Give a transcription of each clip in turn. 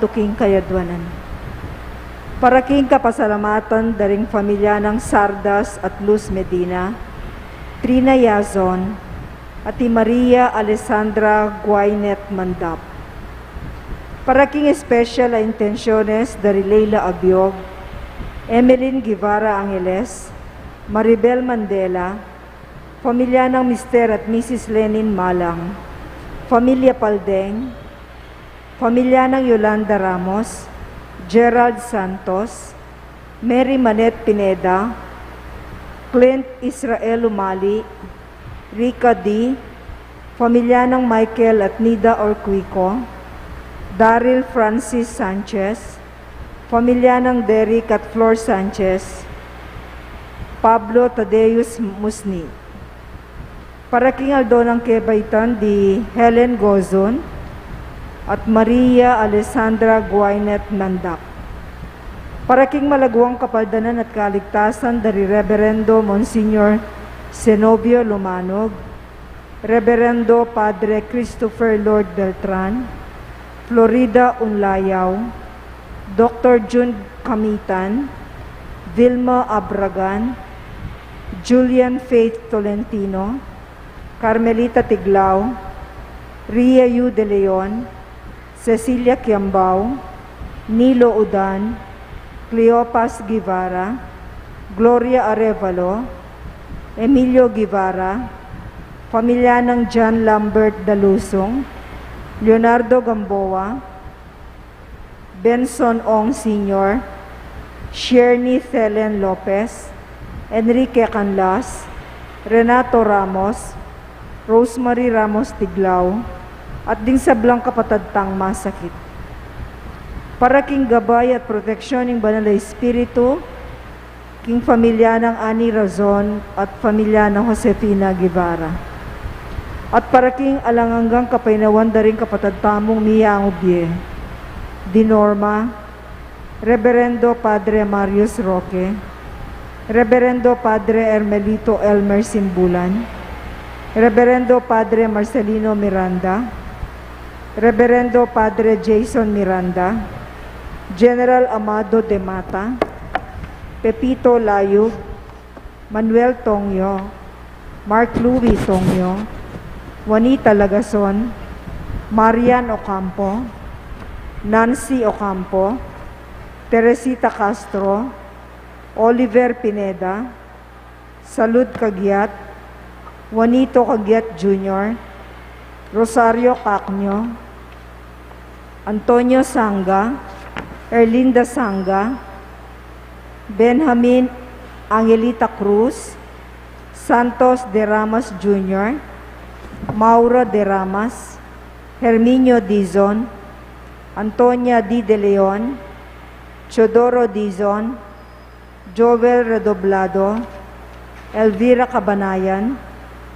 tuking kayadwanan. Paraking kapasalamatan daring pamilya ng Sardas at Luz Medina, Trina Yazon, at Maria Alessandra Guaynet Mandap. Paraking espesyal a intensyones dari Leila Abiog, Emeline Guevara Angeles, Maribel Mandela, pamilya ng Mr. at Mrs. Lenin Malang, Pamilya Paldeng, pamilya ng Yolanda Ramos, Gerald Santos, Mary Manette Pineda, Clint Israel Umali, Rica D, pamilya ng Michael at Nida Orquico, Daryl Francis Sanchez, pamilya ng Derek at Flor Sanchez, Pablo Tadeus Musni. Paraking aldo ng Kebaitan di Helen Gozon at Maria Alessandra Guaynet Mandak. Paraking malagwang kapaldanan at kaligtasan dari Reverendo Monsignor Zenobio Lumanog, Reverendo Padre Christopher Lord Beltran, Florida Unlayaw, Dr. June Kamitan, Vilma Abragan, Julian Faith Tolentino, Carmelita Tiglao, Ria Yu de Leon, Cecilia Kiambao, Nilo Udan, Cleopas Guevara, Gloria Arevalo, Emilio Guevara, pamilya ng John Lambert Dalusong, Leonardo Gamboa, Benson Ong Sr., Shierny Thelen Lopez, Enrique Canlas, Renato Ramos, Rosemary Ramos Tiglao, at ding sablang kapatadtang masakit. Paraking gabay at proteksyon ng Banal na Espiritu, king pamilya ng Ani Razon at pamilya ng Josefina Guevara. At paraking alanganggang kapainawan daring kapatadtamong Mia Angubie, Dinorma, Reverendo Padre Marius Roque, Reverendo Padre Hermelito Elmer Simbulan, Reverendo Padre Marcelino Miranda, Reverendo Padre Jason Miranda, General Amado de Mata, Pepito Layug, Manuel Tongyo, Mark Louis Tongyo, Juanita Lagason, Marian Ocampo, Nancy Ocampo, Teresita Castro, Oliver Pineda, Salud Cagiat, Juanito Cagiat Jr., Rosario Cacnyo, Antonio Sanga, Erlinda Sanga, Benjamin Angelita Cruz, Santos de Ramas Jr., Mauro de Ramas, Herminio Dizon, Antonia D. De Leon, Chodoro Dizon, Joel Redoblado, Elvira Cabanayan,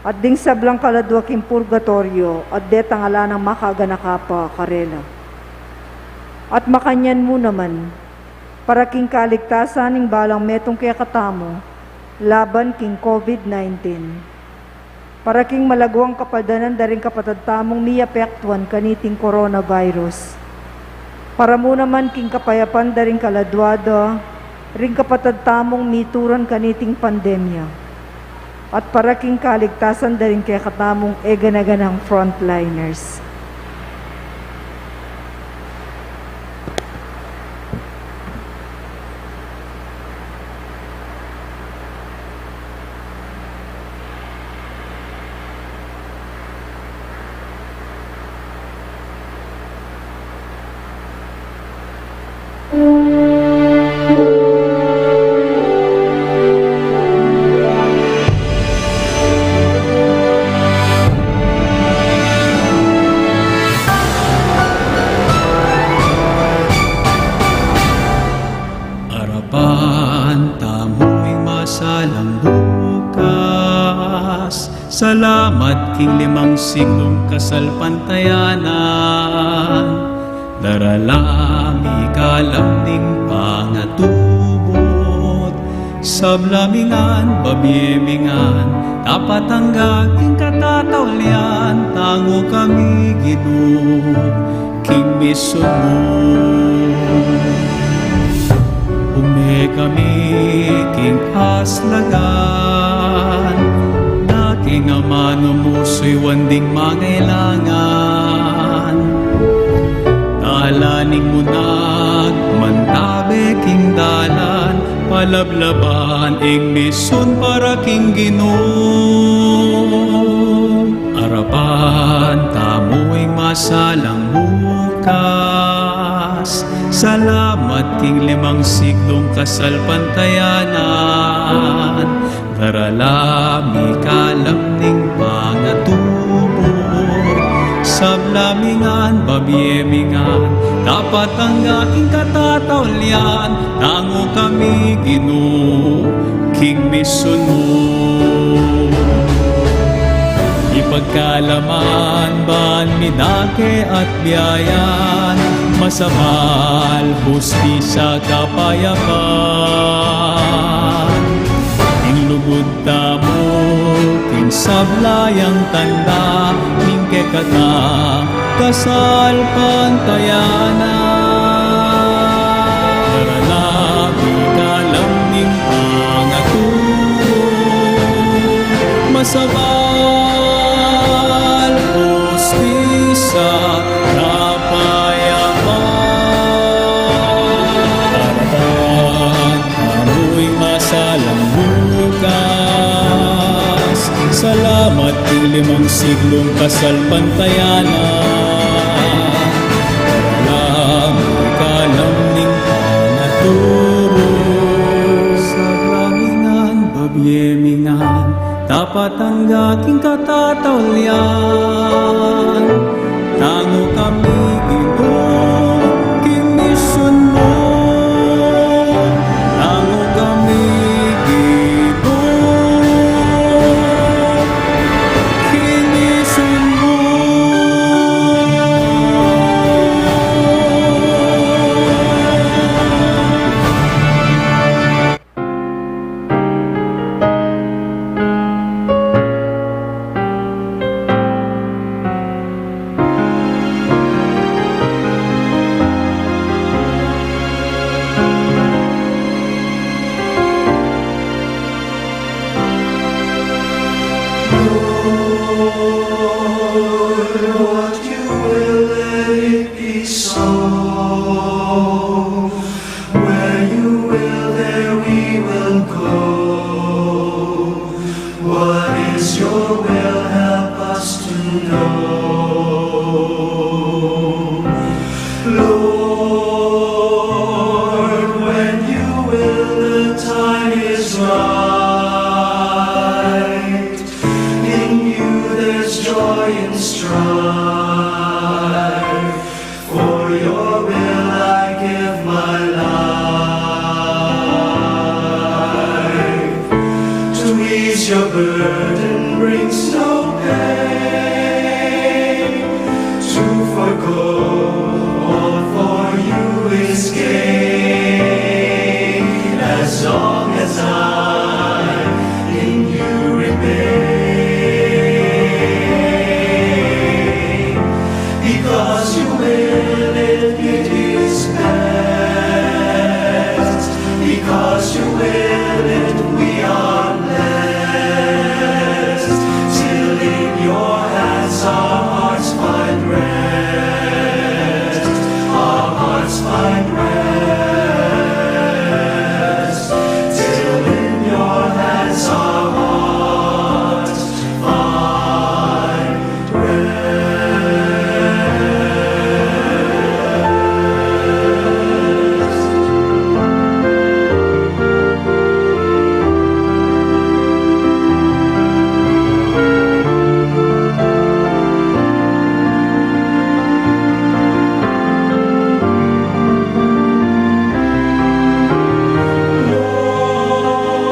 at ding sablang kaladwaking purgatorio at detang ala ng makaganakapa karela. At makanyan mo naman, para king kaligtasan ng balang metong kaya katamo, laban king COVID-19. Para king malagwang kapaldanan daring kapatadtamong miyapektuan kaniting coronavirus. Para mo naman king kapayapan daring kaladwada, ring kapatadtamong mituran kaniting pandemya. At para king kaligtasan daring kaya katamong eganaganang frontliners. Salamat king limang siglong kasalpantayanan, daralami kalamning pangatubot, sablamingan, babimingan, tapat hanggang katatawlian, tango kami Ginoo, king misumo. kami king aslagan, daking ama numusoy wanding mangailangan. Talaning munag mantabe king dalan, palablaban ing mison para king Ginoo. Arapan tamuing masalang bukas, salamat king 5 siglong kasalpantayanan. Daralami kalamning pangatubor, sablamingan babiemingan, dapat ang aking katatawlian. Tango kami Ginoo, king mission mo. Ipagkalaman ban minake at biyayan, masabal, hustisya, kapayapan. Ing lugod tamo, king sablayang tanda, ning kekata, kasal pantayanan. Daralabi kalam ning pangatubor, masabal, hustisya, kapayapan. Daratan, amoy masalang bukas, salamat king 5 siglong kasalpantayanan. Alam, ikalam ning panaturo, sa ramingan, babiemingan, dapat ang aking katatawlian. Tango kami Ginoo, king mission mo. Tango kami Ginoo, king mission mo. What you will, let it be so. Where you will, there we will go. What is your will? Help us to know. Lord, when you will, the time is right. In you there's joy and strife. For your will I give my life. To ease your burden brings no pain. To forgo all for you is gain. As long as I in you remain. Because you will, it is best. Because you will, it we are blessed. Till in your hands our hearts find rest. Our hearts find rest. Till in your hands our hearts find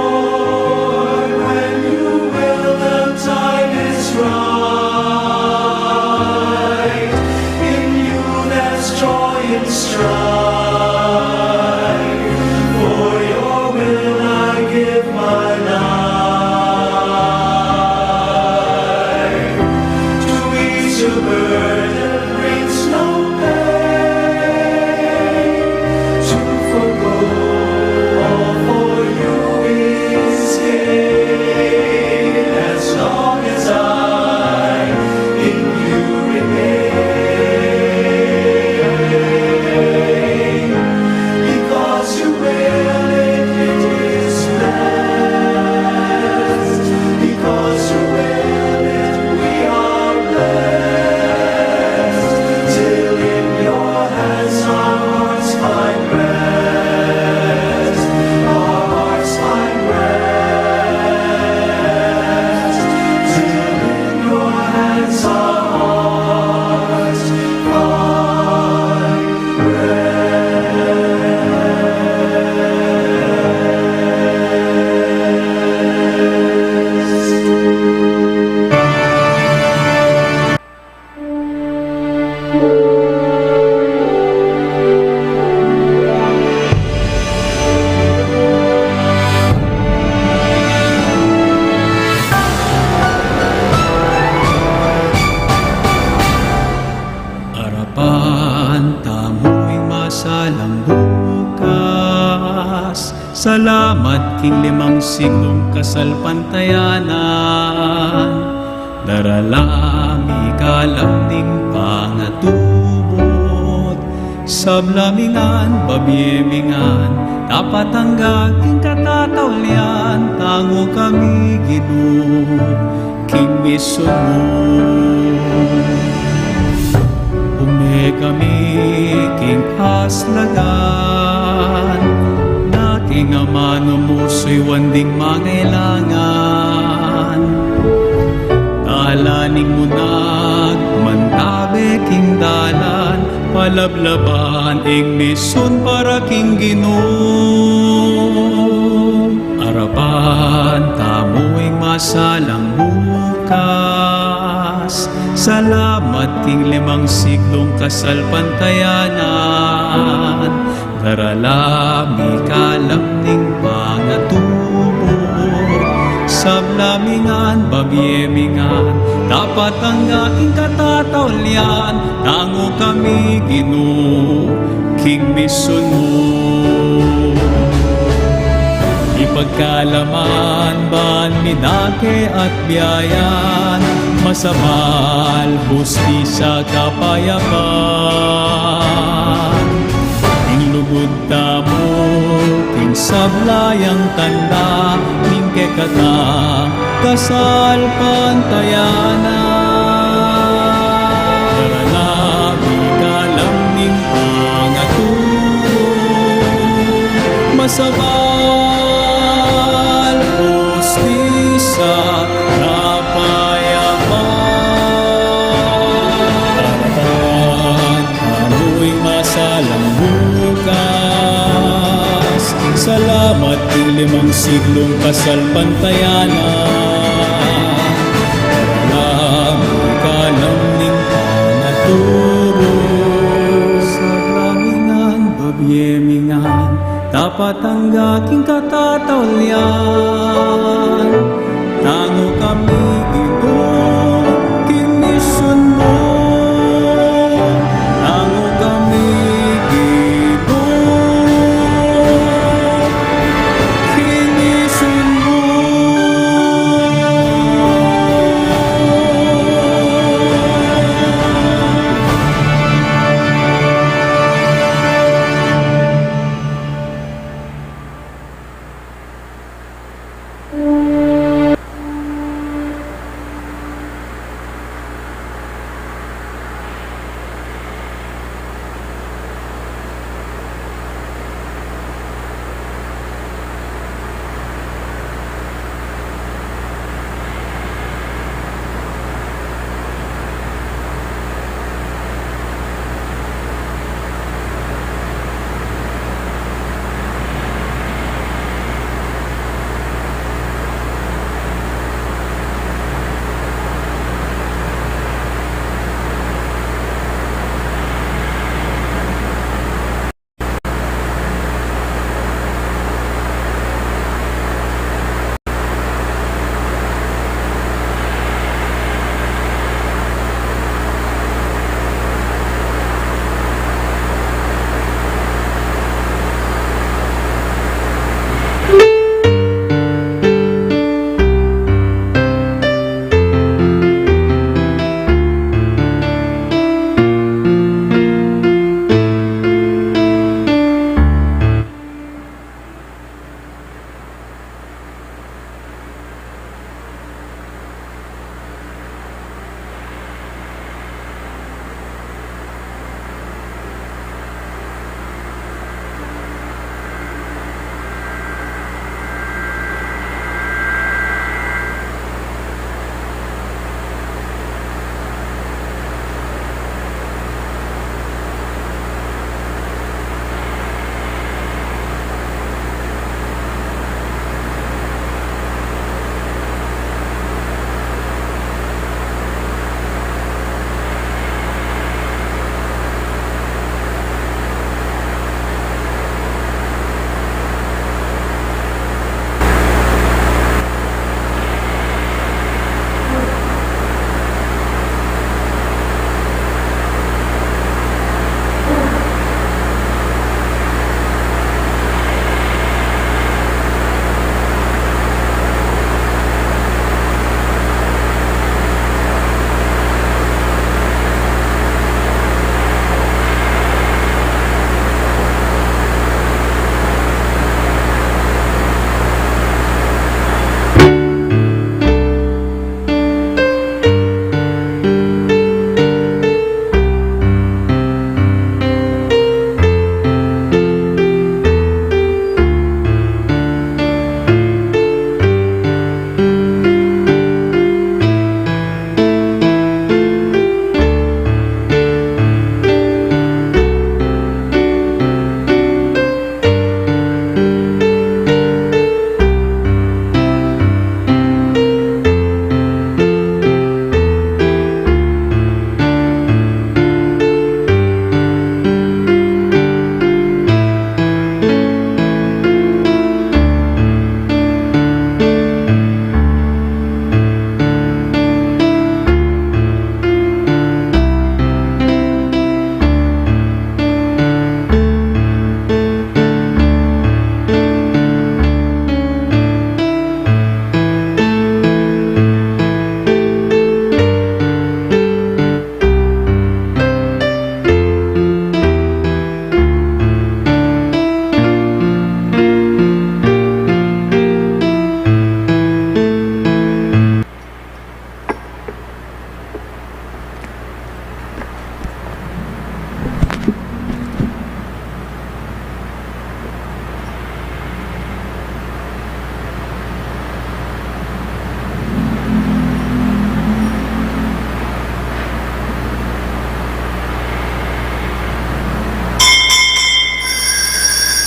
Lord, when you will, the time is right. In you there's joy and strife. For your will I give my life. To ease your burden brings no pain. To forgo all masalang bukas. Salamat king 5 siglong kasalpantayanan. Daralami kalamning pangatubot. Sablamingan, babyemingan, dapat hanggang katatawlian. Tango kami Ginoo, king miso mo. Ume kami king aslagan, na king amano mo so'y wanding mangailangan. Alaning mo nagmantabe king dalan, palablaban ing mison para king Ginoo. Arapan tamuing masalang bukas. Salamat king 5 siglong kasalpantayanan. Daralami kalamning pangatubot. Sablamingan, babyemingan, dapat hanggang katatawlian. Tango kami Ginoo, king misun mo. Ipagkalaman ban midake at biyayan, masamal hustisya kapayapan. Ing lugod tamo, king sablayang tanda, ning kekata kasal pantayanan. Daralami kalamning pangatubot, masabal hustisya kapayapan. Harapan amoy masalang bukas. Salamat king 5 siglong kasalpantayanan. Daralami kalamning pangatubot. Sablamingan, babyemingan, dapat hanggang katatawlian. Tango kami Ginoo, king misun mo. Tango kami Ginoo, king misun mo.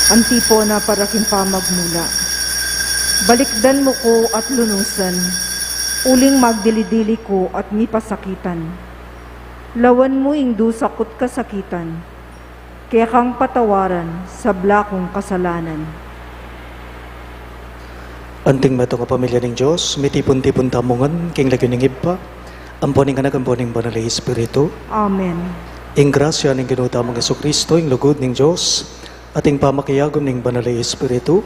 Antipona paraking pamagmula. Balikdan mo ko at lunusan, uling magdilidili ko at mipasakitan. Lawan mo ing dusakot kasakitan, kaya kang patawaran sa blakong kasalanan. Anting mato nga pamilya ng Diyos, mitipon-tipon tamungan, king lagyo ng iba, amponing anak, amponing banal na Espiritu. Amen. Ing grasya ng ginutamang Jesucristo, ing lugod ng Diyos, ating pamakiyagom ng banal na Espiritu,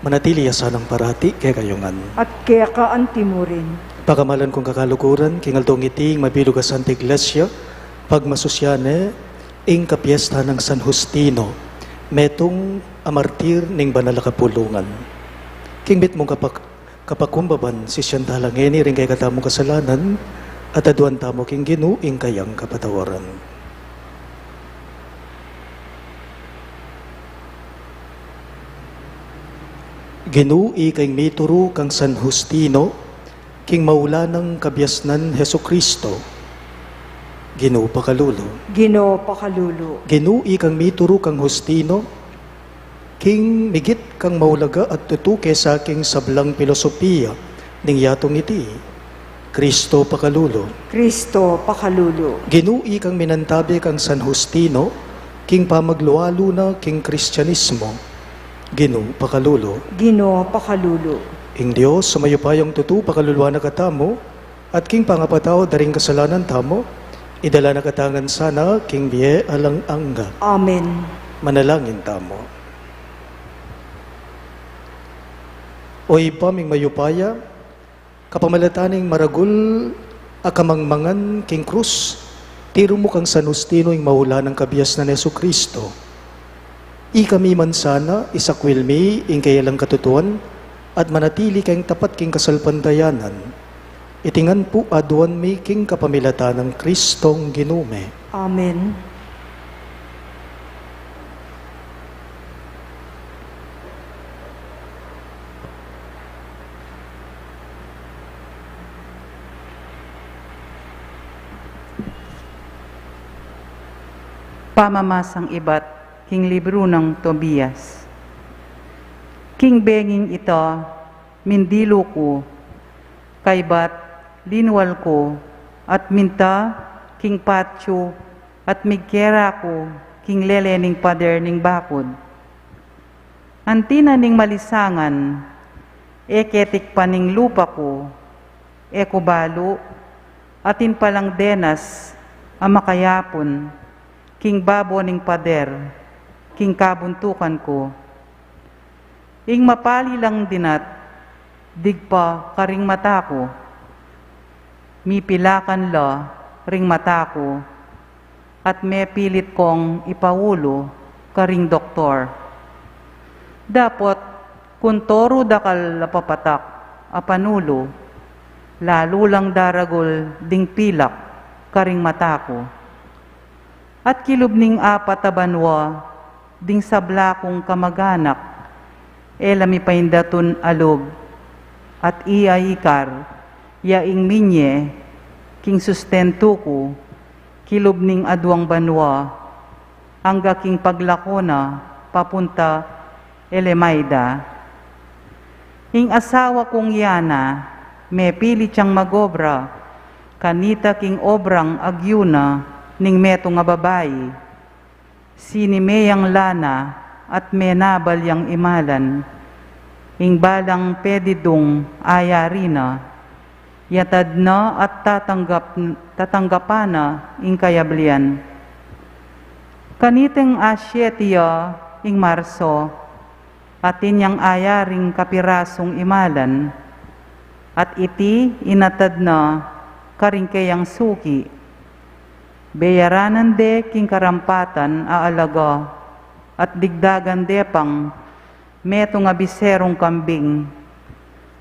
manatili asanang parati kaya kayungan. At kaya ka antimurin. Pagamalan kong kakalukuran, kingaltong iting mabilog ka Santa Iglesia, pagmasusyane, ing kapiesta ng San Justino, metong amartir ng banal na kapulungan. Kingbit mong kapakumbaban, si siyang talangeni rin kay katamong kasalanan, at aduan tamo king ginuing kayang kapatawaran. Ginui kay mituro kang San Justino, king maula ng kabyasnan Heso Kristo. Ginoo pakalulo. Ginoo pakalulo. Ginui kang mituro kang Justino, king migit kang maulaga at tutuke sa aking sablang filosofiya ning yatong iti. Kristo pakalulo. Kristo pakalulo. Ginui kang minantabi kang San Justino, king pamaglualo na king Kristyanismo. Ginoo pakalulo. Ginoo pakalulo. Ing Diyos, sumayupayang tutu pakaluluwa na katamo, at king pangapatao daring kasalanan tamo, idala na katangan sana, king biye alang angga. Amen. Manalangin tamo. Oy paming mayupaya, kapamalataning maragul, akamangmangan king krus, tiro mo kang San Justino ing maula ng kabiyas na Yesu Kristo. Ikami man sana, isakwil mi, ing kayalang katutuan, at manatili kayong tapat king kasalpandayanan. Itingan po aduan mi king kapamilatan ng Kristong ginume. Amen. Pamamasang ibat, king libro ng Tobias. King benging ito, mindilo ko, kaybat, linwal ko, at minta, king patyo, at migkera ko, king lelening pader ning bakod. Antina ning malisangan, eketik pa ning lupa ko, ekubalo, atin palang denas, amakayapon, king babo ning pader, king kabuntukan ko. Ing mapali lang dinat, digpa karing mata ko. Mipilakan la ring mata ko, at may pilit kong ipaulo karing doktor. Dapat kuntoro dakal lapapatak apanulo, lalo lang daragol ding pilak karing mata ko. At kilubning apat a banwa, ding sabla kong kamaganak, elami paindaton alob, at iya ikar, yaing minye, king sustento ko, kilubning aduang banwa, hangga king paglakona, papunta Elemaida. Ing asawa kong yana, may pilit siyang magobra, kanita king obrang agyuna, ning meto nga babayi, sinimeyang lana at menabal yang imalan, ing balang pedidong ayarina, yatad na at tatanggapana ing kayablian. Kaniteng asyetiya ing Marso, atin yang ayaring kapirasong imalan, at iti inatad na karingkayang suki, bayaranan de king karampatan aalaga, at digdagan de pang meto nga biserong kambing,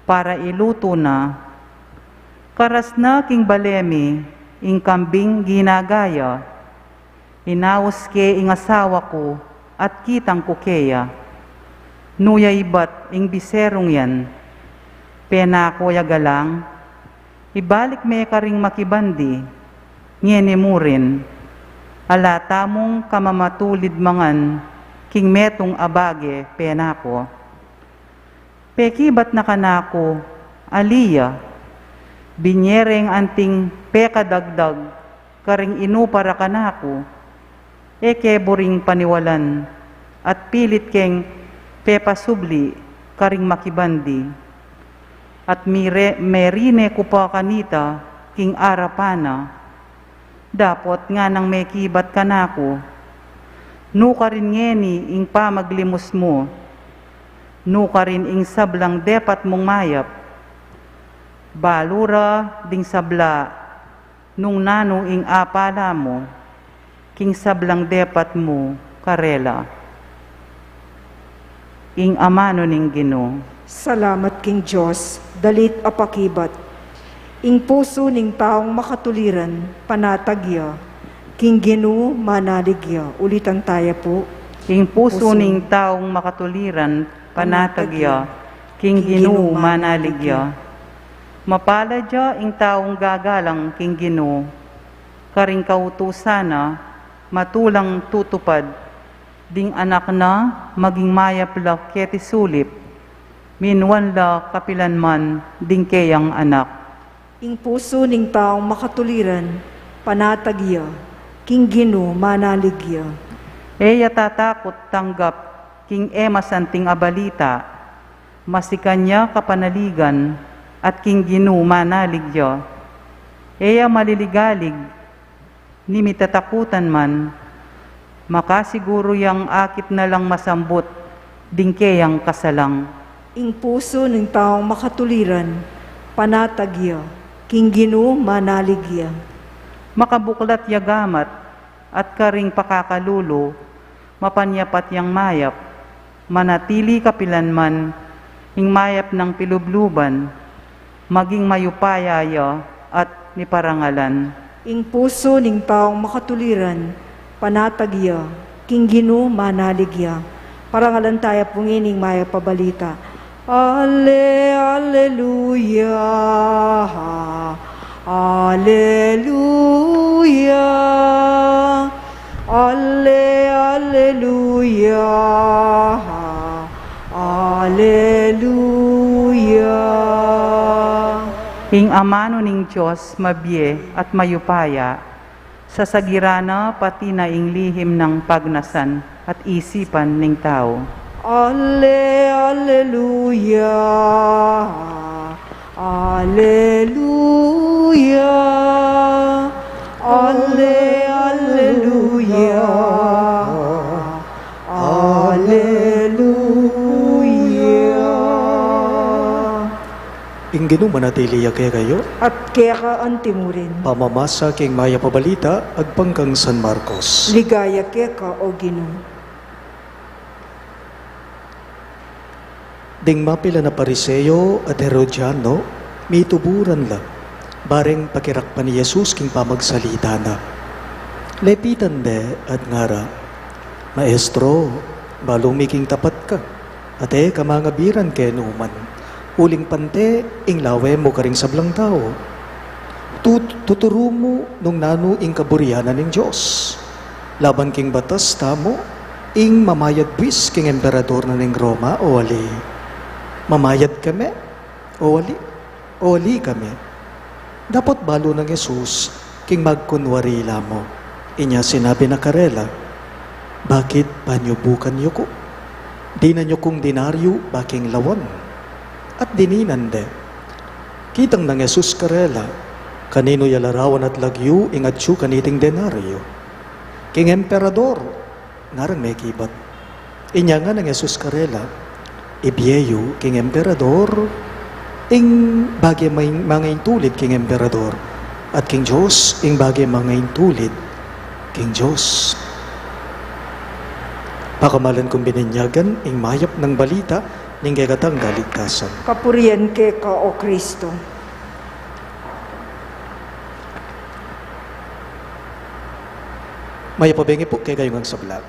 para iluto na. Karas na king balemi, ing kambing ginagaya, inaos ke ing asawa ko, at kitang ko keya. Nuya ibat ing biserong yan, pena ko yagalang, ibalik me karing makibandi, ngene mo rin, ala tamong kamamatulid mangan, king metong abage penako. Pekibat na kanako, aliya, binyereng anting pekadagdag, karing inupara kanako, keboring paniwalan, at pilit keng pepasubli, karing makibandi, at merine ko pa kanita, king arapana, dapot nga nang may kibat kanako, nuka rin ngeni ing pamaglimos mo, nuka rin ing sablang depat mong mayap, balura ding sabla, nung nano ing apala mo, king sablang depat mo, karela. Ing amano ning Ginoo. Salamat king Diyos, dalit apakibat. Ing puso ning taong makatuliran, panatagya. King Ginoo manaligya. Ulitan tayo po. King puso ning taong makatuliran, panatagya. King Ginoo manaligya. Mapaladya ing taong gagalang, King Ginoo. Karing kautusana, matulang tutupad. Ding anak na, maging mayapla keti sulip. Minwan la kapilanman, ding keyang anak. Ing puso ning taong makatuliran, panatagya. King Ginoo manaligya. Eya tatakot tanggap, king ema santing abalita, masikanya kapanaligan, at king Ginoo manaligya. Eya maliligalig, ni mitatakutan man, makasiguro yang akit na lang masambot, dingkeyang kasalang. Ing puso ng taong makatuliran, panatagya. King Ginoo manaligya. Makabuklat yagamat, at karing pakakalulo, mapanyapat yang mayap, manatili kapilanman, ing mayap ng pilubluban, maging mayupayaya at niparangalan. Ing puso ng taong makatuliran, panatagya. King Ginoo manaligya. Parangalan tayo pungining maya pabalita. Alleluia. Alleluia. Alleluia. Alleluia. Ing amano ning Diyos mabye at mayupaya, sa sagirana pati na ing lihim ng pagnasan at isipan ning tao. Alleluia. Alleluia. Alleluia. Alleluia. Ing Ginoo manatiliya kaya kayo, At kaya ka antimurin. pamamasa king maya pabalita, agpangkang San Marcos. Ligaya kaya ka o Ginoo. Ding mapila na Pariseo at Herodiano, mituburan la, bareng pakirakpan ni Jesus king pamagsalita na. Lepitan de at ngara, Maestro, balong miking tapat ka, ate kamangabiran kay numan, uling pante, ing lawe mo karing sablang tao. Tuturo mo nung nano ing kaburianan ng Diyos. Laban king batas tamo, ing mamayad buwis king emperador na ng Roma o wali. Mamayad kami o wali? O wali kami. Dapat balo ng Jesus king magkunwari mo. Inya sinabi na karela, bakit panyubukan niyo ko? Di na niyo kong dinaryo baking lawan. At dininan de. Kitang ng Jesus karela, kanino yalarawan at lagyu ingatsu kaniting denaryo. King emperador, ngarang may kibat. Inya nga ng Jesus karela, ibiyeyo king emperador, ing bagay mga intulid king emperador, at king Diyos, ing bagay mga intulid, king Diyos. Pakamalan kong bininyagan, ing mayap ng balita, ning gagatang galigtasan. Kapurian kaya ka o Kristo. Maya pabengi po kay kayong ang sablag.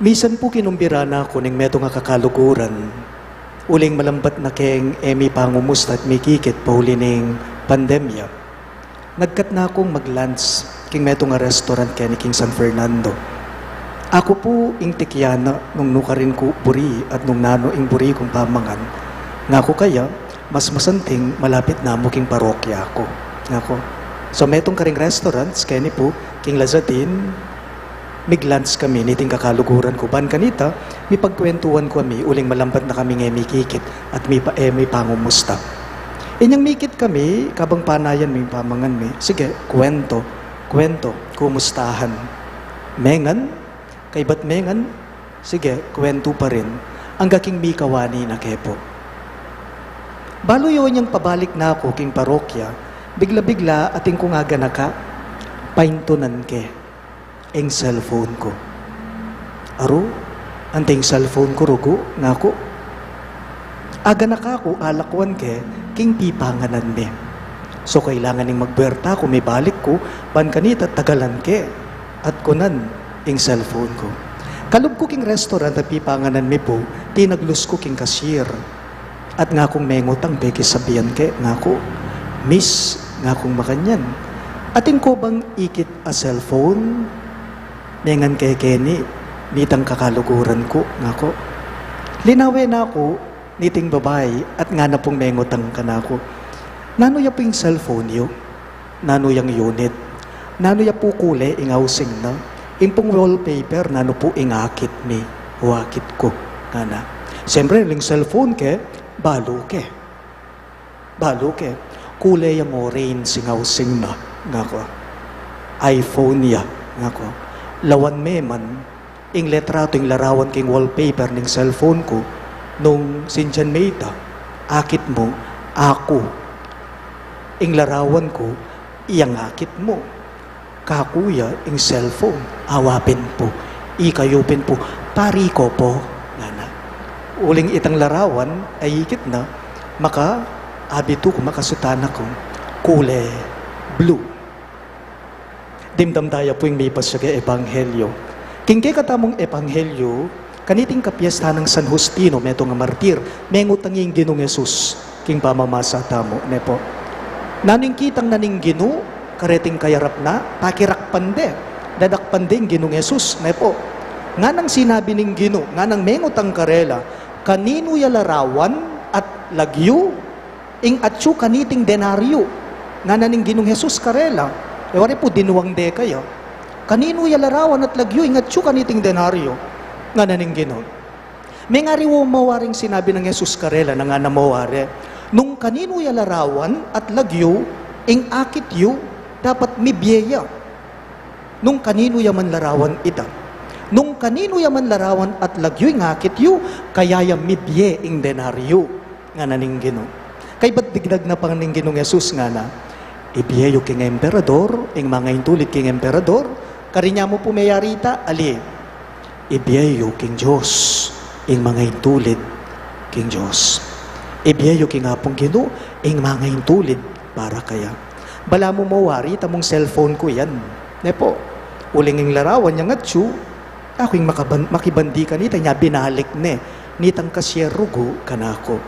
Misan po kinumbira na ako ning meto nga kakaluguran. Uling malambat na keng emi pangumusta at mikikit pauli ning pandemya. nagkat na akong mag-lunch king meto nga restaurant kaya ni King San Fernando. Ako po ing tikyana nung nukarin ko buri at nung nano ing buri kong pamangan. Nga ko kaya, mas masanting malapit na mo king parokya ako. Nga ko. So metong karing restaurants kaya ni po king Lazatin, mig-lunch kami, niting kakaluguran ko. Ban kanita, may pagkwentuhan ko kami, uling malambat na kami ngay mikikit at may pangumusta. Inyang mikit kami, kabang panayan may pamangan may, sige, kwento, kumustahan. Mengan, kay ba't mengan, sige, kwento pa rin, ang gaking mikawani na kepo. Balo yun niyang pabalik na ako king parokya, bigla-bigla ating kung aga na ka, paintunan ke, ang cellphone ko. Aro, anting cellphone ko rugo, nga ko. Aga na ka ako, alakwan ke, king pipanganan me. So kailangan ning magberta ko, may balik ko, ban kanita tagalan ke, at kunan, ang cellphone ko. Kalub ko king restaurant at pipanganan me po, tinaglus ko king cashier. At nga kong mengotang beki sabihan ke, nga ko, miss, nga kong makanyan. Ating ko bang ikit a cellphone? Mengan kay Kenny, nitang kakaluguran ko, nga ko. Linawe na ako, niting babae, at nga na pong mengotang ka na ako. Nano ya po yung cellphone yo? Nano yung unit? Nano ya po kule, ingawsing na? Impong wallpaper, nano po ingakit mi, wakit ko, nga na. Siyempre, yung cellphone ke, balo ke. Balo ke. Kule yung orange, ingawsing na, nga ko. iPhone ya, nga ko. Lawan me man, ing letrato, ing larawan king wallpaper ng cellphone ko, nung Sinjan Meita, akit mo, ako. Ing larawan ko, iyang akit mo. Kakuya, ing cellphone, awapin po, ikayupin po, pari ko po, ngana. Uling itang larawan, ay ikit na, maka, abito ko, makasutana ko, kule, blue. Dimdam daya po yung may pasyaga ebanghelyo. Kingke katamong ebanghelyo, kaniting kapiesta ng San Justino, meto nga martir, mengutang yung Ginong Yesus, king pamamasa tamo, nepo. Naning kitang naning Gino, kareting kayarap na, pakirakpande, dadakpande yung Ginong Yesus, nepo. Nga nang sinabi ning Gino, nga nang mengutang karela, kanino yalarawan at lagyo, ing atsu kaniting denaryo, nga naning Ginong Yesus karela, wari po dinuwang de kayo. Kanino yalarawan at lagyo, ingat siyo kaniting denaryo. Nga naning Ginoo. May nga riwo mawaring sinabi ng Jesus karela na nga na mawari. Nung kanino yalarawan at lagyo, ing akit yu, dapat mibyeya. Nung kanino yaman larawan ita. Nung kanino yaman larawan at lagyo, ing akit yu, kaya yam mibye ing denaryo. Nga naning Ginoo. Kay ba't digdag na pang ning Ginoong Jesus nga na, ibiyeyo king emperador, ing mga intulit king emperador, karinya mo pumayarita, ali, ibiyeyo king Diyos, ing mga intulit king Diyos. Ibiyeyo king apong Ginoo, ing mga intulit, para kaya. Bala mo mawari, tamong cellphone ko yan. Nepo, uling ing larawan niya nga tsu, ako ing makibandi ka nita, niya binalik ne, nitang kasyerugo kanako.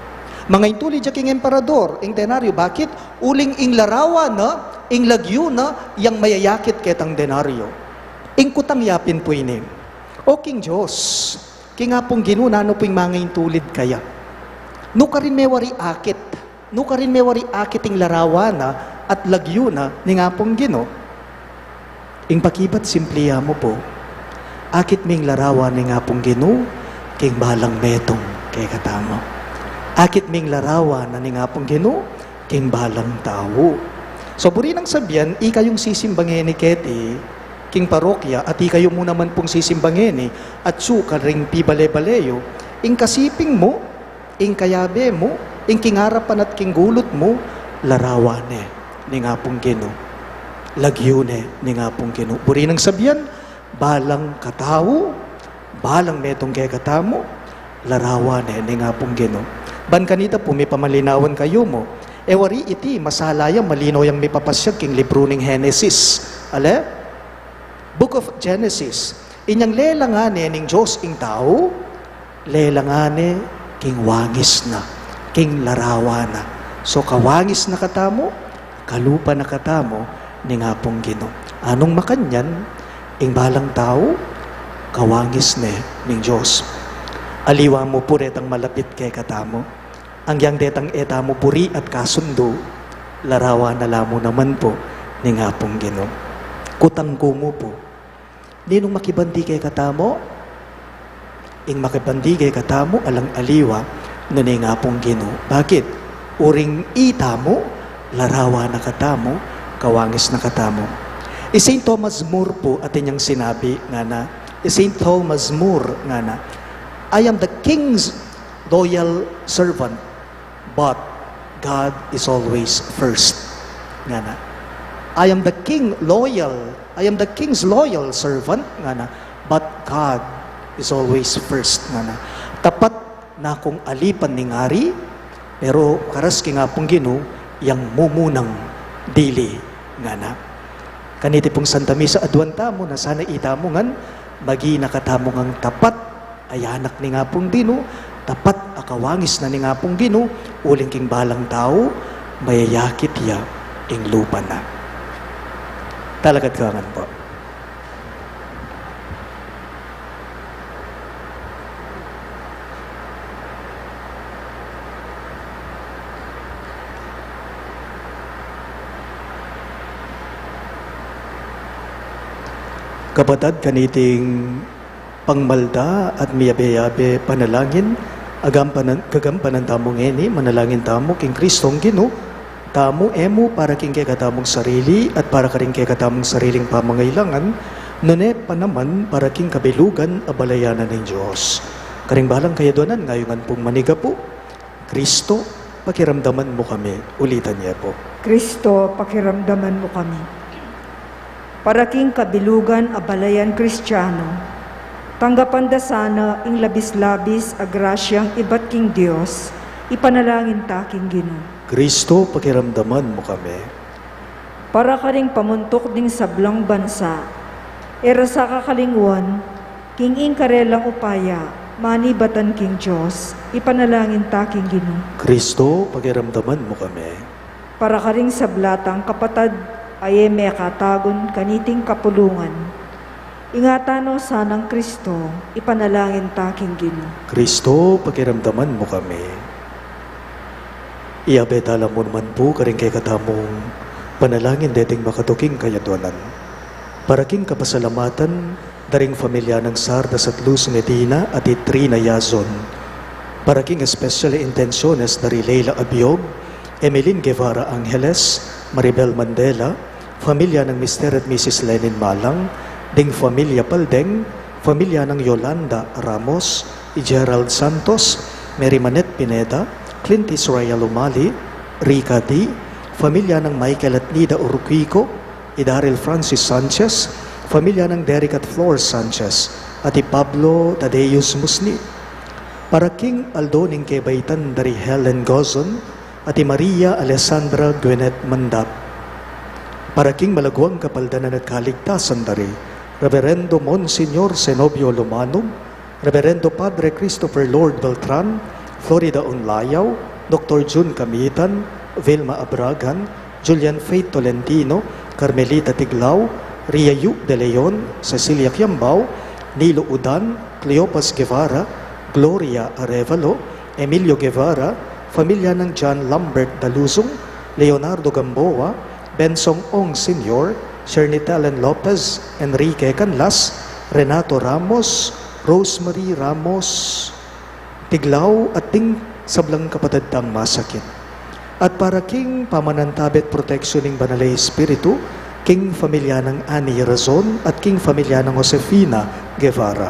Mga intuli dya king emperador, ing denaryo, bakit? Uling ing larawan na, ing lagyo na, yang mayayakit ketang denaryo. Ing kutang yapin po ini. O king Diyos, king apong Ginoo, nano po ing mga intulid kaya. No ka rin may wari akit, no ka rin may wari akit ing larawan na, at lagyo na, ni nga pong Ginoo. Ing pakibat simpliya mo po, akit ming larawan ni nga pong Ginoo, king balang metong kay katamo. Akit ming larawan na ni nga pong Ginoo, king balang tao. So, buri nang sabihan, ikayong sisimbangeni keti, king parokya, at ikayo mo naman pong sisimbangeni, at suka ring pibale-baleyo, ing kasiping mo, ing kayabe mo, ing kingarapan at king gulot mo, larawane ni nga pong Ginoo. Lagyune ni nga pong Ginoo. Buri nang sabihan, balang katao, balang metong kay katamo, larawane ni nga pong Ginoo. Ban kanita po, may pamalinawan kayo mo. Wari iti, masalaya, malinaw yung may papasyag king libro ng Genesis. Ale? Book of Genesis. Inyang lelangane ning Diyos ing tao, lelangane king wangis na, king larawana. So kawangis na katamo, kalupa na katamo ni nga pong Ginoo. Anong makanyan, ing balang tao, kawangis ning Diyos. Aliwa mo puret ang malapit kay katamo. Ang yang detang eta mo puri at kasundo, larawa na lamo naman po ni nga pong Ginoo. Kutang ko mo po. Ninong makibandi kay katamo, ing makibandi kay katamo alang aliwa no ni nga pong Ginoo. Bakit? Uring ita mo, larawa na katamo, kawangis na katamo. St. Thomas More po atin niyang sinabi nga na, St. Thomas More nga na, I am the king's loyal servant, but God is always first. Nga na, I am the king's loyal servant, nga na, but God is always first. Nga na, tapat na kung alipan ning hari, pero karas ki nga pong Ginoo, yang mumunang dili nga na. Kaniti pong Santa Misa adwanta mo na sana ita mo ngan magi nakatamo ngang tapat ayanak ni nga pong Ginoo, tapat akawangis na ni nga pong Ginoo, uling king balang tao mayayakit ya ing lupa na. Talagad kangan po. Kapatid, kaniting pangmalda at miyabe-yabe panalangin, kagampanan tamo ngeni, manalangin tamo king Kristong Ginoo, tamo emo para king kay katamong sarili at para karing kay katamong sariling pamangailangan, nune pa naman para king kabilugan abalayanan ng Diyos. Karing balang kayaduanan, ngayongan pong maniga po, Kristo, pakiramdaman mo kami. Ulitan niya po. Kristo, pakiramdaman mo kami. Para king kabilugan abalayan Kristiyano, tanggapan da sana ing labis-labis a grasyang ibat king Dios, ipanalangin ta king Ginoo. Kristo, pakiramdaman mo kami. Para karing pamuntok ding sablang bansa, era sa kakalingwan, king ing karelang upaya, manibatan king Dios, ipanalangin ta king Ginoo. Kristo, pakiramdaman mo kami. Para karing sablatang kapatad, ay may katagon kaniting kapulungan. Ingatano sanang Kristo, ipanalangin ta king Ginoo. Kristo, pakiramdaman mo kami. Iabetala mo naman po karing kay katamong panalangin deting makatuking kayaduanan. Para king kapasalamatan, daring familia ng Sardas at Luz Medina at Trina Yazon. Para king especially intenciones dari Leila Abiog, Emeline Guevara Angeles, Maribel Mandela, familia ng Mr. at Mrs. Lenin Malang, ding familia Paldeng, familia ng Yolanda Ramos, Gerald Santos, Mary Manette Pineda, Clint Israel Umali, Rica D, familia ng Michael at Nida Urquico, Idaril Francis Sanchez, familia ng Derek at Flor Sanchez, at Pablo Tadeus Musni. Para King Aldo ning Kebaitan dari Helen Gozon, at Maria Alessandra Gwinnett Mandap. Para king malagwang kapaldanan at kaligtasan dari Reverendo Monsignor Zenobio Lumanog, Reverendo Padre Christopher Lord Beltran, Florida Unlayaw, Dr. June Camitan, Vilma Abragan, Julian Faith Tolentino, Carmelita Tiglao, Ria Yu De Leon, Cecilia Quiambao, Nilo Udan, Cleopas Guevara, Gloria Arevalo, Emilio Guevara, familia ng John Lambert Daluzong, Leonardo Gamboa, Bensong Ong Sr., Shernitellen Lopez, Enrique Canlas, Renato Ramos, Rosemary Ramos, Tiglao at ting sablang kapatid tang masakit. At para king pamanantabet protection ng Banalay Espiritu, king familia ng Ani Razon at king familia ng Josefina Guevara.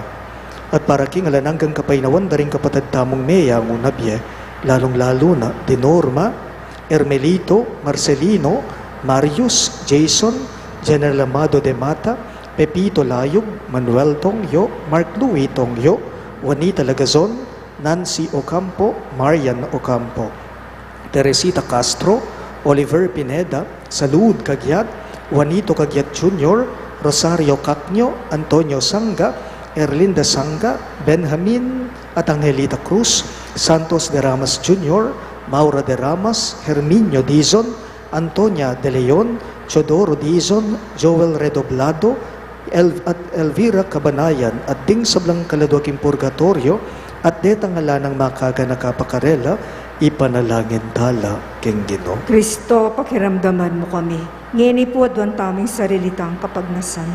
At para king alananggang kapainawan daring kapatid tamong Mea Ngunabye, lalong-lalo na Dinorma, Ermelito, Marcelino, Marius, Jason, General Amado de Mata, Pepito Layog, Manuel Tongyo, Mark Louis Tongyo, Juanita Lagazon, Nancy Ocampo, Marian Ocampo, Teresita Castro, Oliver Pineda, Salud Cagyat, Juanito Cagyat Jr., Rosario Cacnyo, Antonio Sanga, Erlinda Sanga, Benjamin at Angelita Cruz, Santos de Ramas Jr., Maura de Ramas, Herminio Dizon, Antonia De Leon, Chodoro Dizon, Joel Redoblado, at Elvira Cabanayan at ding sablang kaladwaking purgatorio at detang ngalanang makaga nakapakarela ipanalangin tala keng Ginoo. Kristo, pakiramdaman mo kami. Ngini po adwan taming sarilitang kapagnasan.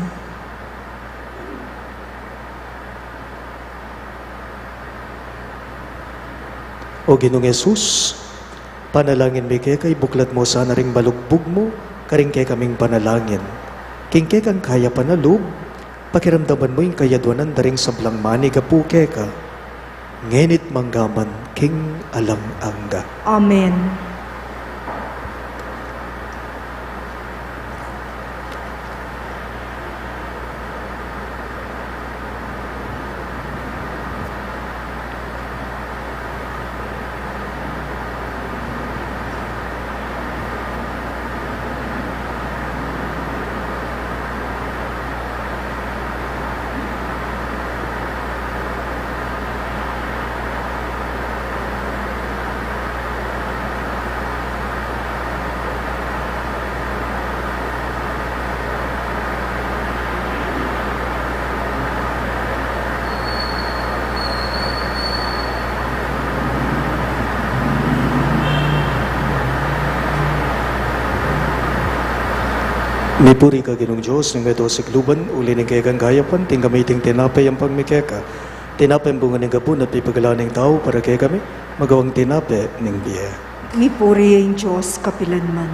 O Ginoong Yesus, panalangin mi kay buklat mo sana ring balugbog mo, karing kay kaming panalangin. King kay kang kaya panalub, pakiramdaman mo yung kayadwanan daring sablang mani gapu ka. Ngenit manggaman king alang angga. Amen. Mipuri ka Ginoong Diyos, ng meto sigluban, uli ng kaya kang gayapan, ting gamiting tinapay ang pagmikeka. Tinapay ang bunga ng gapon at pipagalaan ng tao para kaya kami, magawang tinapay ng biya. Mipuri ang Diyos kapilanman.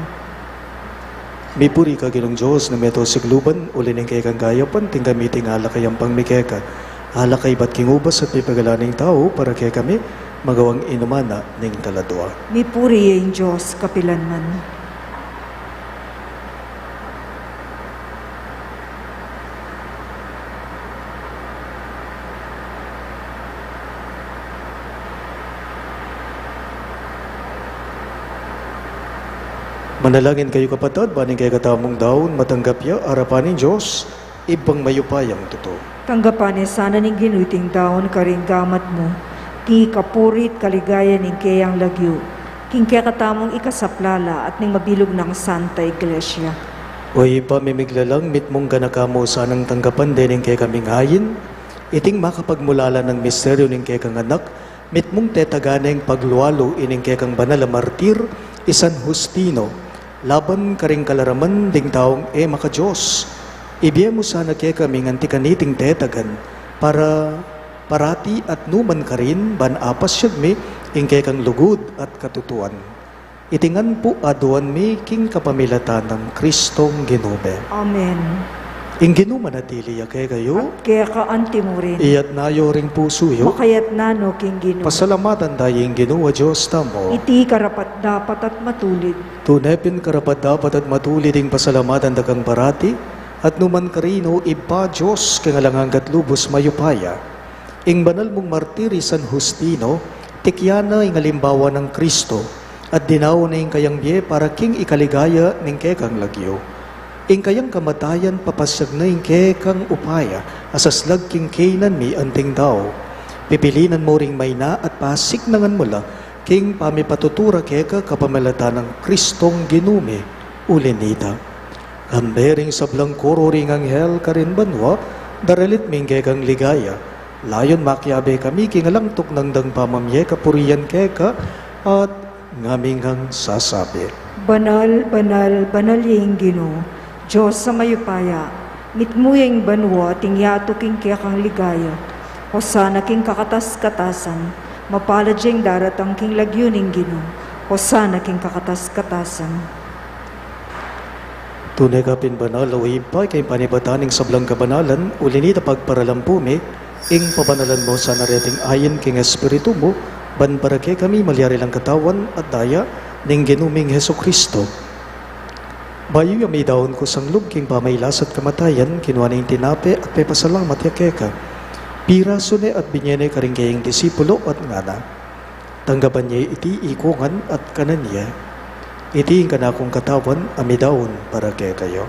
Mipuri ka Ginoong Diyos, ng meto sigluban, uli ng kaya kang gayapan, ting gamiting alakay ang pagmikeka. Alakay ba't kingubas at pipagalaan ng tao para kaya kami, magawang inumana ng kaladwa. Mipuri ang Diyos kapilanman. Manalangin kayo kapatid, baning kay katamong daon, matanggap ya, arapanin Diyos, ibang mayupayang totoo. Tanggapan sana ning ginuting daon karing gamat mo, ki kapurit kaligaya ning kayang lagyo, king kaya katamong ikasaplala at ning mabilog ng Santa Iglesia. Oy pamimiglalang mitmong ganakamo sanang tanggapan din kay kaming hayin, iting makapagmulala ng misteryo ning kay kang anak, mitmong tetaganeng pagluwalo ining kay kang banal na martir, isan Justino, laban karing kalaraman ding taong maka Diyos. Ibiya mo sana kaya kaming antikaniting tetagan para parati at numan ka rin ban apas siyag mi ingkay kang lugod at katutuan. Itingan po aduan mi king kapamilatan ng Kristong Ginome. Amen. Ing ginuman na tiliya kay kayo, Kaya ka anti mo rin, iyat nayo ring puso yo, makayat nano king Ginoo. pasalamatan tayo ing ginuwa Diyos tamo. Iti karapat dapat at matulid. Tunepin karapat dapat at matulid ing pasalamatan dagang parati, at numan karino iba Diyos kangalang hanggat lubos mayupaya. Ing banal mong martiri San Justino, tikyana ing alimbawa ng Kristo, at dinaw na ing kayang biye para king ikaligaya ning kekang lagyo. Ing kayang kamatayan papasyag na ing kekang upaya, asaslag king kainan mi anting daw. Pipilinan mo ring mayna at pasiknangan mula, king pamipatutura keka kapamalata ng Kristong Ginume, ulinita. Kambering sablang koro ring anghel karin banwa, daralit ming kekang ligaya. Layon makyabe kami kingalangtok ng dang pamamye kapuriyan keka, at ngaming hang sasabi. Banal, banal, banal yung Ginoo, Diyos sa mayupaya, mitmuyeng banwa, tingyato king kaya kang ligaya, hosana king kakatas-katasan, mapalad yung daratang king lagyo ning Ginoo, hosana king kakatas-katasan. Tunay kapin banal o ipay kay panibataning sablang kabanalan, ulinita pagparalampume, ing pabanalan mo sa nareting ayin king espiritu mo, ban para kay kami malyari lang katawan at daya, ning ginuming Heso Kristo. Bayo yung may daon ko sang lubking pamaylas at kamatayan, kinuha na yung tinape at pepasalamat yakeka. Piraso ne at binyene karing kayang disipulo at ngana. Tanggapan niya iti ikungan at kanan niya. Iti yung kanakong katawan, amidaon para kay kayo.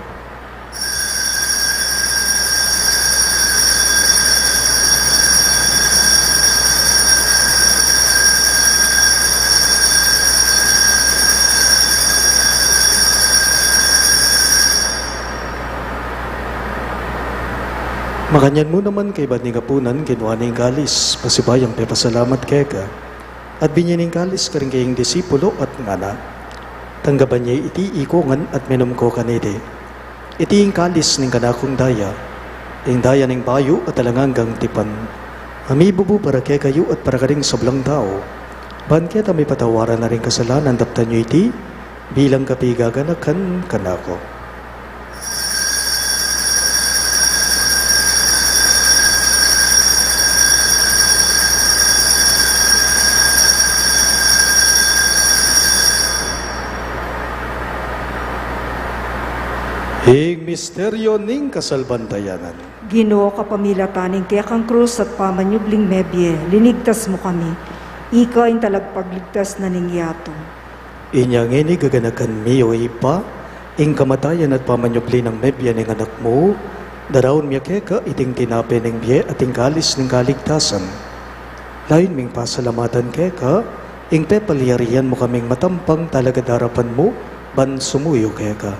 Makanyan mo naman kay ba't ni kapunan, kinuha ning kalis, pasibayang pepasalamat kay ka. At binyaning kalis ka rin kayong disipulo at ngana. Tanggaban niya iti ikongan at minum ko kanide. Iti yung kalis ning kanakong daya, ing daya ning bayo at talanganggang tipan. Amibubu para kay kayo at para ka rin sablang tao. Ban kaya may patawaran na rin kasalanan daptan nyo iti, bilang kapigaganakan kanako. Hing misteryo ning kasalbantayanan. Ginoo kapamilataning kaya kang krus at pamanyubling mebye, linigtas mo kami. Ika ang talagpagligtas na ningyato. Inyang ini gaganakan mi o ipa, ing kamatayan at pamanyubli ng mebya ng anak mo, darawon miya keka iting tinape ng biye at ing kalis ng kaligtasan. Lain ming pasalamatan keka, ing pepaliyarian mo kaming matampang talaga darapan mo, ban sumuyo keka.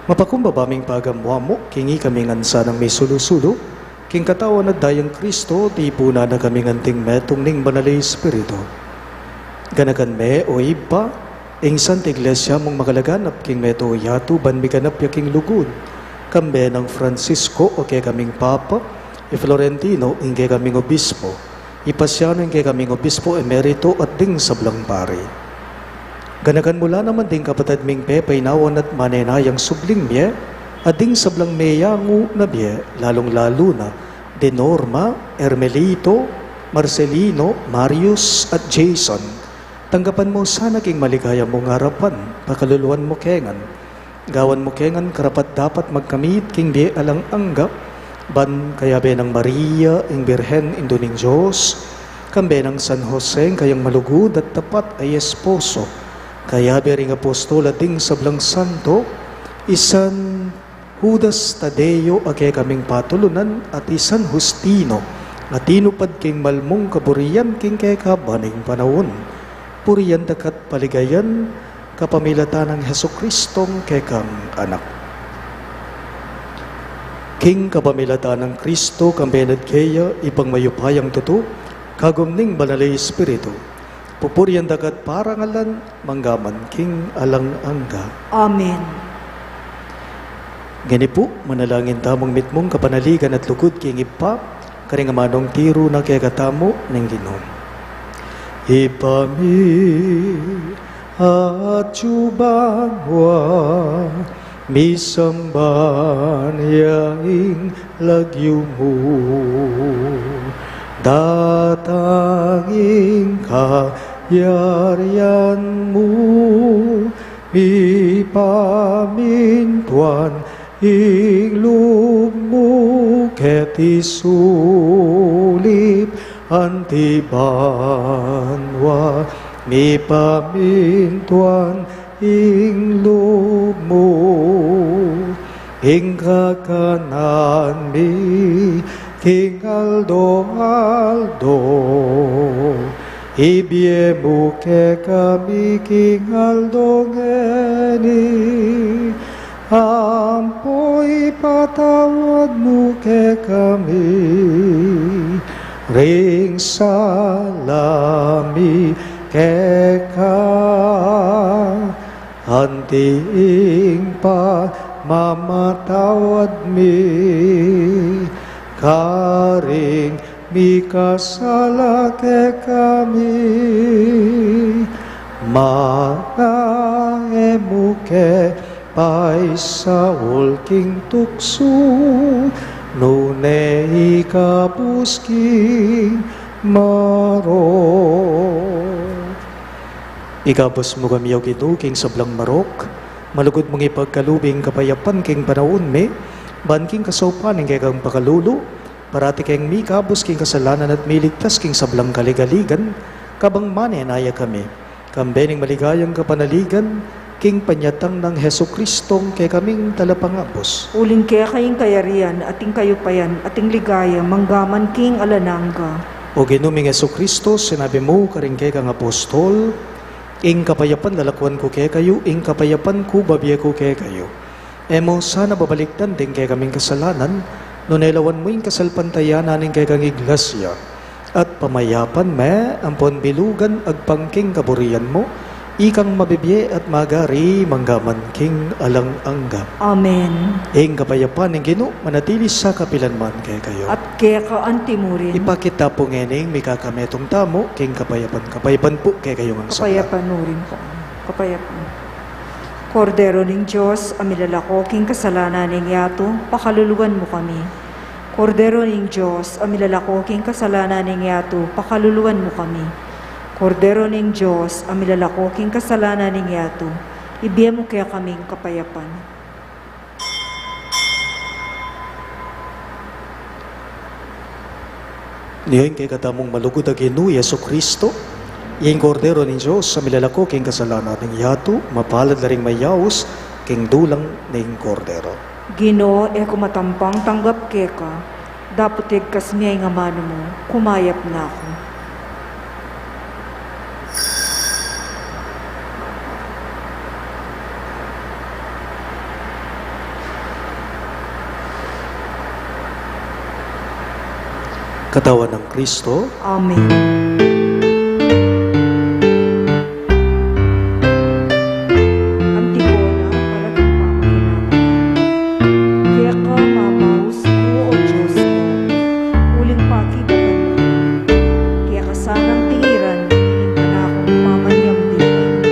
Mapakumbaba ming pagamwa mo, kingi kaming ansa ng may sulusulo, king katawan at dayang Kristo, di puna na kaming anting metong ning banalay Espiritu. Ganagan me o iba, ing Santa Iglesia mong makalaganap king meto yato ban miganap yaking lugod. Kambe ng Francisco o kay kaming Papa, e Florentino ing kay kaming Obispo, ipasyano ing kay kaming Obispo Emerito at ding sablang pari. Ganagan mula naman ding kapatid ming Pepe nawan at manenayang subling miye, at ding sablang meyangu na biye, lalong-lalo na, de Norma, Ermelito, Marcelino, Marius at Jason. Tanggapan mo sana king maligaya mong harapan, pakaluluan mo kengan. Gawan mo kengan karapat dapat magkamit king di alang anggap, ban kaya benang Maria, ing Birhen induning Diyos, kambe ng San Jose, kayang malugod at tapat ay esposo, kaya bering apostol at ding sablang santo, isan Judas Tadeo ake kaming patulunan at isan Justino, at tinupad king malmong kaburian king kay kabaning panahon. Puriyan dakat paligayan, kapamilatan ng Heso Kristong kekang anak. King kapamilatan ng Kristo, kambenad kaya, ipang mayupayang tuto, kagumning banalay Espiritu. Pupuriyan dagat parangalan, manggaman king alang angga. Amen. Gani po, manalangin tamong mitmong kapanaligan at lugod king ipa, karingamanong tiro na kaya katamo ng Ginoo. Ipami at subangwa, misamban yaing lagyo mo, datangin kayarian mo, ipamintuan inglog mo, ket isulip antibanwa, mipamintuan inglog mo, ing kakanan mi king Aldo, ibie mo ke kami king Aldo ngeni, ampoy patawad mo ke kami, ring salami ke ka, anting pa mamatawad mi, karing mikasala ke kami, manaemu ke paisaul king tukso, nune ikapus king maro. Ikapus mo kami o king sablang marok, malugod mong ipagkalubing kapayapan king panahon me, ban king kasopan ng kayang pakalulo, parati kayang mikabos king kasalanan at miligtas king sablang kaligaligan, kabang manenaya kami, kambening maligayang kapanaligan, king panyatang ng Heso Kristong kay kaming talapangapos. Uling kaya kayong kayarian, ating kayupayan, ating ligaya, manggaman king alanangga. O ginuming Heso Kristo, sinabi mo karing kay kang apostol, ing kapayapan lalakwan ko kay kayo, ing kapayapan ko babiya ko kay kayo. Emo sana babaliktan din kay kaming kasalanan, Nunelawan mo yung kasalpantayan naning kay kang iglesia, at pamayapan me, ampon bilugan agpangking kaburian mo, ikang mabibye at magari manggaman king alang angga. Amen. Ing kapayapan ng Ginoo manatili sa kapilanman kay kayo. At kaya ka antimurin, Ipakita po ngening may kakametong tamo, king kapayapan po kay kayo ang sabla. kapayapan mo rin po. Kapayapan. Kordero ng Diyos, amilalako, king kasalanan ng yato, pakaluluwan mo kami. Kordero ng Diyos, amilalako, king kasalanan ng yato, pakaluluwan mo kami. Kordero ng Diyos, amilalako, king kasalanan ng yato, ibigay mo kaya kaming kapayapan. Niyon kay katamong malugod ang Ginoo Yesu Kristo, iyang kordero ng Diyos sa milalako king kasalanan ng yato, mapalad na ring mayaos, king dulang ng kordero. Ginoo, kumatampang tanggap keka, dapat kas miyay nga mano mo, kumayap na ako. Katawan ng Kristo, Amen. Antigona, palaging pamaginaan. Kaya ka mamaus ko o Diyos ko, uling pakibatan mo. Kaya ka sanang tingiran, ining ka na akong mamanyamdikan.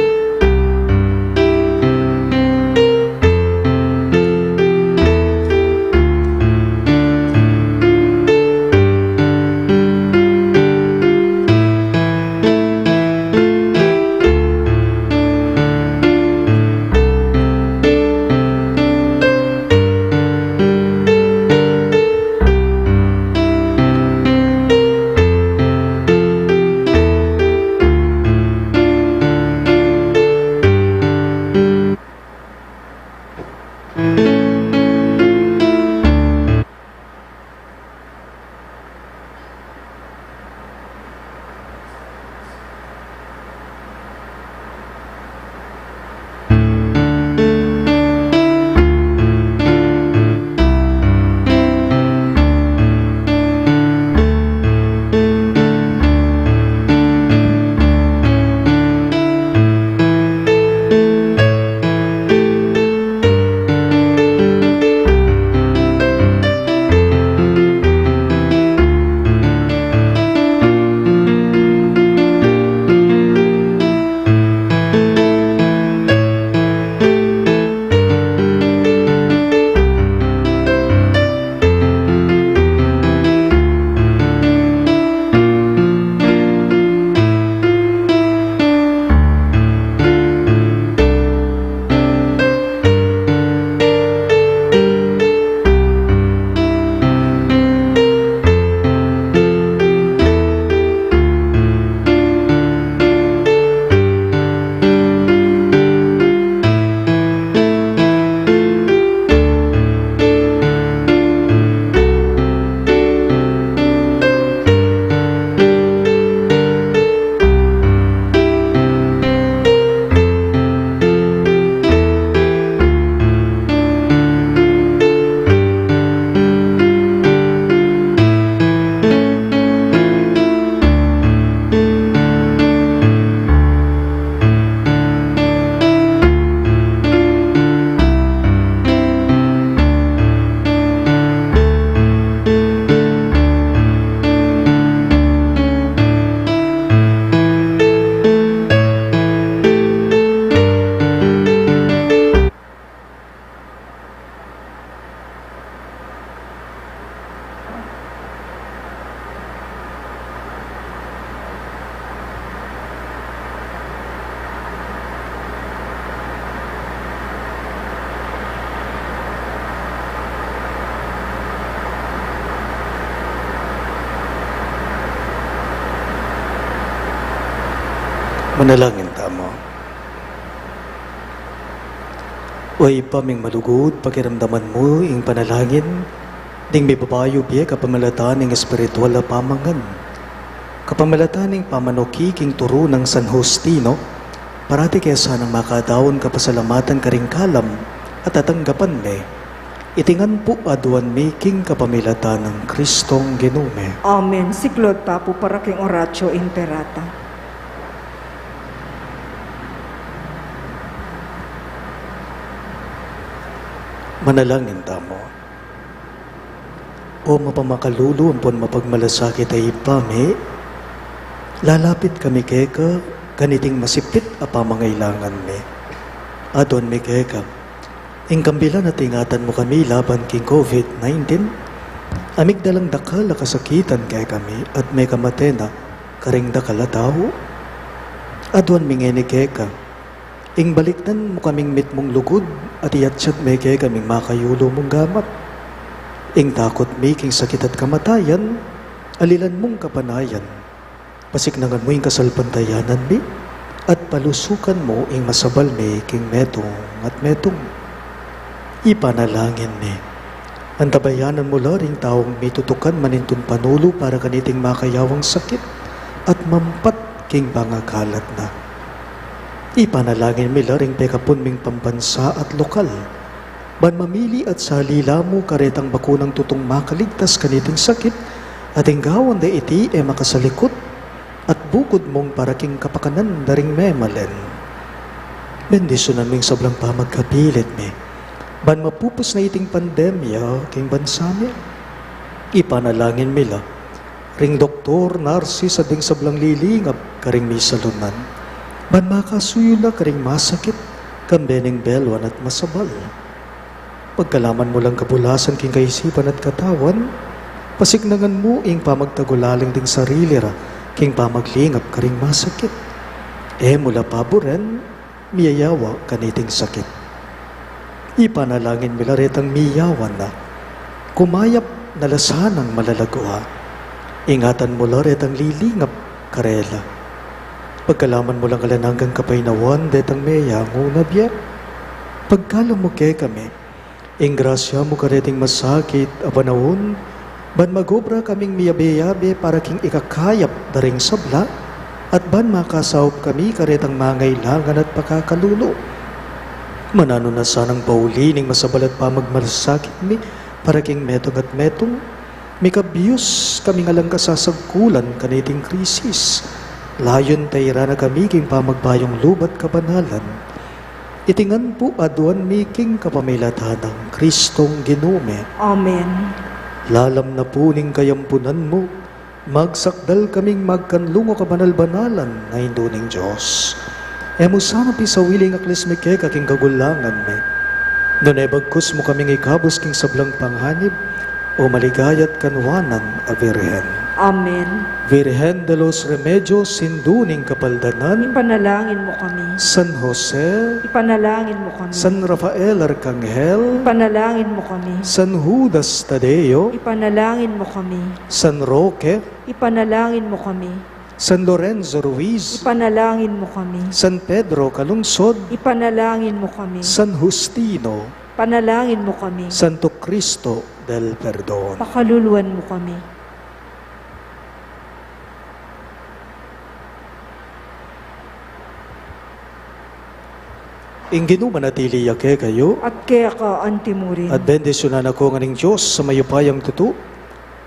manalangin tamo. Oy paming malugod, pakiramdaman mo ing panalangin, ding may babayo biya kapamalataan ng espiritual na pamangan. Kapamalataan ng pamanoki king turo ng San Justino, parati kaya sanang makadaon kapasalamatan karing kalam at tatanggapan me. Itingan po aduan making kapamilatan ng Kristong Ginume. Amen. Siklod tapo para king Oratio Imperata. Manalangin tamo. O mapamakalulu ampon mapagmalasakit ay ipami, lalapit kami keka, kaniting masipit apa mangailangan mi. Adon mi keka, ingkambila na tingatan mo kami laban king COVID-19, amig dalang dakal na kasakitan kay kami at may kamatena, karing dakal tao. Adon mi ngeni keka, ing baliktan mo kaming mitmong lugod at iyatsat may kay kaming makayulo mong gamat. Ing takot making sakit at kamatayan, alilan mong kapanayan. Pasiknangan mo ing kasalpantayanan mi, at palusukan mo ing masabal making metong at metong. Ipanalangin mi. Antabayanan mo laring taong may tutukan manintun panulo para kaniting makayawang sakit at mampat king bangakalat na. Ipanalangin mi laring pekapun ming pambansa at lokal. Ban mamili at salila mo karetang bakunang tutong makaligtas kaniting sakit at inggawan da iti makasalikot at bukod mong paraking kapakanan daring memalen. Bendisyonan ming sablang pamagkapilit mi. Ban mapupos na iting pandemya king bansa mi. Ipanalangin mila. Ring doktor, narsis at ding sablang lilingap karing misalunan. Ban makasuyo na karing masakit kambening belwan at masabal. Pagkalaman mo lang kabulasan king kaisipan at katawan, pasignangan mo ing pamagtagulaling ding sarili ra, king pamaglingap karing masakit. Mula paboren, miyayawa kaniting sakit. Ipanalangin milaretang miyawan na, kumayap nalasanang malalagwa, ingatan mo laretang lilingap karela. Pagkalaman mo lang alananggang kapainawan, detang meyango na biya. Pagkalam mo kay kami, ing grasya mo kareting masakit abanawon, ban magobra kaming miyabe-yabe para king ikakayap daring sabla, at ban makasawop kami karetang mangailangan at pakakalulo. Manano na sanang pauli ning masabalat pa magmalasakit mi, para king metong at metong, may kabiyos kami nga lang kasasagkulan kaniting krisis. Layon tayra na kami king pamagbayong lubat kabanalan. Itingan po aduan making kapamilatan ng Kristong Ginume. Amen. Lalam na po ning kayampunan mo, magsakdal kaming magkanlungo kabanal-banalan na induning Diyos. Emo sana pisawiling aklis mi keka king kagulangan mi. Nunebagkus mo kaming ikabos king sablang panghanib, o maligayat kanwanan a Virhen. Amen. Virhen de los Remedios, sinduning kapaldanan, Ipanalangin mo kami. San Jose, Ipanalangin mo kami. San Rafael Arcangel, Ipanalangin mo kami. San Judas Tadeo, Ipanalangin mo kami. San Roque, Ipanalangin mo kami. San Lorenzo Ruiz, Ipanalangin mo kami. San Pedro Calungsod, Ipanalangin mo kami. San Justino, Panalangin mo kami. Santo Cristo del Perdon. Pakaluluan mo kami. Inginu manatili yake kayo, At kaya ka antimurin. at bendisyonan ako nganing Diyos sa mayupayang tutu,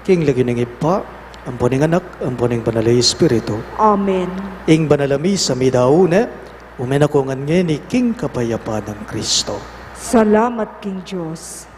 king lagi ng ipa, ang puning anak, ang puning banalay Espiritu. Amen. Ing banalami sa midaune, umen ako ngan ni king kapayapa ng Kristo. Salamat King Diyos.